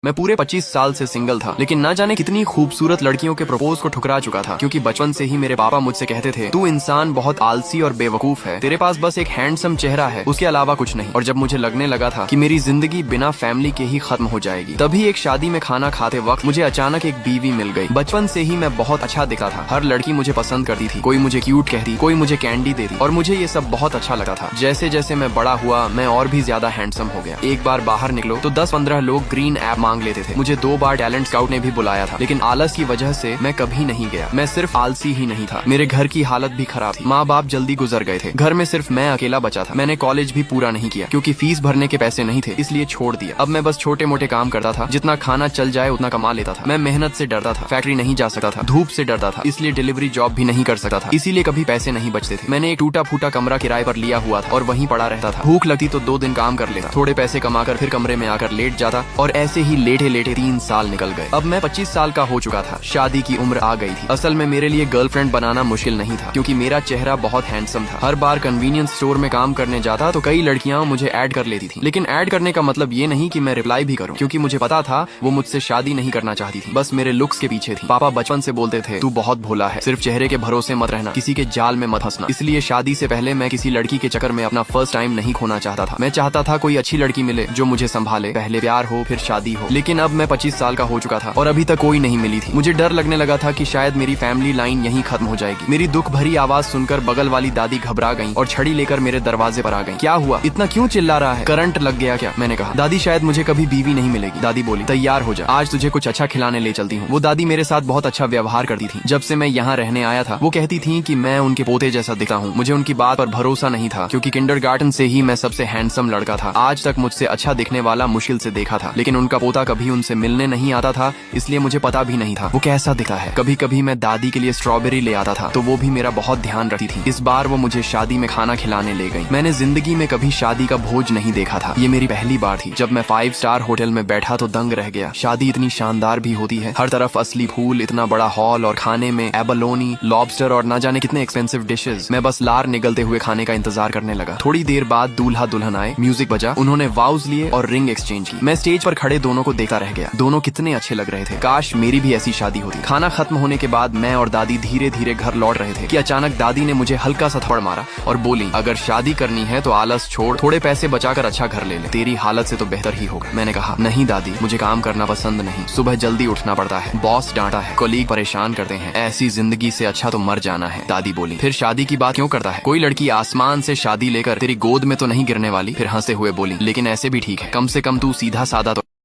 मैं पूरे 25 साल से सिंगल था, लेकिन ना जाने कितनी खूबसूरत लड़कियों के प्रपोज को ठुकरा चुका था, क्योंकि बचपन से ही मेरे पापा मुझसे कहते थे, तू इंसान बहुत आलसी और बेवकूफ है, तेरे पास बस एक हैंडसम चेहरा है, उसके अलावा कुछ नहीं। और जब मुझे लगने लगा था कि मेरी जिंदगी बिना फैमिली के ही खत्म हो जाएगी, तभी एक शादी में खाना खाते वक्त मुझे अचानक एक बीवी मिल गई। बचपन से ही मैं बहुत अच्छा दिखता था, हर लड़की मुझे पसंद करती थी, कोई मुझे क्यूट कहती, कोई मुझे कैंडी देती, और मुझे ये सब बहुत अच्छा लगा था। जैसे जैसे मैं बड़ा हुआ, मैं और भी ज्यादा हैंडसम हो गया। एक बार बाहर निकलो तो 10-15 लोग ग्रीन ऐप मांग लेते थे। मुझे 2 बार टैलेंट स्काउट ने भी बुलाया था, लेकिन आलस की वजह से मैं कभी नहीं गया। मैं सिर्फ आलसी ही नहीं था, मेरे घर की हालत भी खराब थी। माँ बाप जल्दी गुजर गए थे, घर में सिर्फ मैं अकेला बचा था। मैंने कॉलेज भी पूरा नहीं किया, क्योंकि फीस भरने के पैसे नहीं थे, इसलिए छोड़ दिया। अब मैं बस छोटे मोटे काम करता था, जितना खाना चल जाए उतना कमा लेता था। मैं मेहनत से डरता था, फैक्ट्री नहीं जा सकता था, धूप से डरता था, इसलिए डिलीवरी जॉब भी नहीं कर सकता था, इसीलिए कभी पैसे नहीं बचते थे। मैंने एक टूटा फूटा कमरा किराए पर लिया हुआ था और वहीं पड़ा रहता था। भूख लगती तो 2 दिन काम कर लेता, थोड़े पैसे कमाकर फिर कमरे में आकर लेट जाता, और ऐसे ही लेटे लेटे 3 साल निकल गए। अब मैं 25 साल का हो चुका था, शादी की उम्र आ गई थी। असल में मेरे लिए गर्लफ्रेंड बनाना मुश्किल नहीं था, क्योंकि मेरा चेहरा बहुत हैंडसम था। हर बार कन्वीनियंस स्टोर में काम करने जाता तो कई लड़कियां मुझे ऐड कर लेती थी, लेकिन ऐड करने का मतलब ये नहीं कि मैं रिप्लाई भी करूं, क्योंकि मुझे पता था वो मुझसे शादी नहीं करना चाहती थी, बस मेरे लुक्स के पीछे थी। पापा बचपन से बोलते थे, तू बहुत भोला है, सिर्फ चेहरे के भरोसे मत रहना, किसी के जाल में मत फंसना। इसलिए शादी से पहले मैं किसी लड़की के चक्कर में अपना फर्स्ट टाइम नहीं खोना चाहता था। मैं चाहता था कोई अच्छी लड़की मिले जो मुझे संभाले, पहले प्यार हो फिर शादी हो। लेकिन अब मैं 25 साल का हो चुका था और अभी तक कोई नहीं मिली थी। मुझे डर लगने लगा था कि शायद मेरी फैमिली लाइन यहीं खत्म हो जाएगी। मेरी दुख भरी आवाज सुनकर बगल वाली दादी घबरा गईं और छड़ी लेकर मेरे दरवाजे पर आ गईं। क्या हुआ, इतना क्यों चिल्ला रहा है, करंट लग गया क्या? मैंने कहा, दादी शायद मुझे कभी बीवी नहीं मिलेगी। दादी बोली, तैयार हो जा, आज तुझे कुछ अच्छा खिलाने ले चलती हूँ। वो दादी मेरे साथ बहुत अच्छा व्यवहार करती थी। जब से मैं यहाँ रहने आया था, वो कहती थी कि मैं उनके पोते जैसा दिखता हूँ। मुझे उनकी बात पर भरोसा नहीं था, क्योंकि किंडरगार्टन से ही मैं सबसे हैंडसम लड़का था। आज तक मुझसे अच्छा दिखने वाला मुश्किल से देखा था, लेकिन उनका पोता कभी उनसे मिलने नहीं आता था, इसलिए मुझे पता भी नहीं था वो कैसा दिखता है। कभी कभी मैं दादी के लिए स्ट्रॉबेरी ले आता था, तो वो भी मेरा बहुत ध्यान रखती थी। इस बार वो मुझे शादी में खाना खिलाने ले गई। मैंने जिंदगी में कभी शादी का भोज नहीं देखा था, ये मेरी पहली बार थी। जब मैं 5 स्टार होटल में बैठा तो दंग रह गया। शादी इतनी शानदार भी होती है, हर तरफ असली फूल, इतना बड़ा हॉल, और खाने में एबलोनी, लॉबस्टर और ना जाने कितने एक्सपेंसिव डिशेस। मैं बस लार निगलते हुए खाने का इंतजार करने लगा। थोड़ी देर बाद दूल्हा दुल्हन आए, म्यूजिक बजा, उन्होंने वाउज लिए और रिंग एक्सचेंज की। मैं स्टेज पर खड़े दोनों को देखता रह गया। दोनों कितने अच्छे लग रहे थे, काश मेरी भी ऐसी शादी होती। खाना खत्म होने के बाद मैं और दादी धीरे धीरे घर लौट रहे थे कि अचानक दादी ने मुझे हल्का सा थप्पड़ मारा और बोली, अगर शादी करनी है तो आलस छोड़, थोड़े पैसे बचाकर अच्छा घर ले ले, तेरी हालत से तो बेहतर ही होगा। मैंने कहा, नहीं दादी, मुझे काम करना पसंद नहीं, सुबह जल्दी उठना पड़ता है, बॉस डांटा है, कलीग परेशान करते हैं, ऐसी जिंदगी से अच्छा तो मर जाना है। दादी बोली, फिर शादी की बात क्यों करता है, कोई लड़की आसमान से शादी लेकर तेरी गोद में तो नहीं गिरने वाली। फिर हंसते हुए बोली, लेकिन ऐसे भी ठीक है, कम से कम तू सीधा साधा तो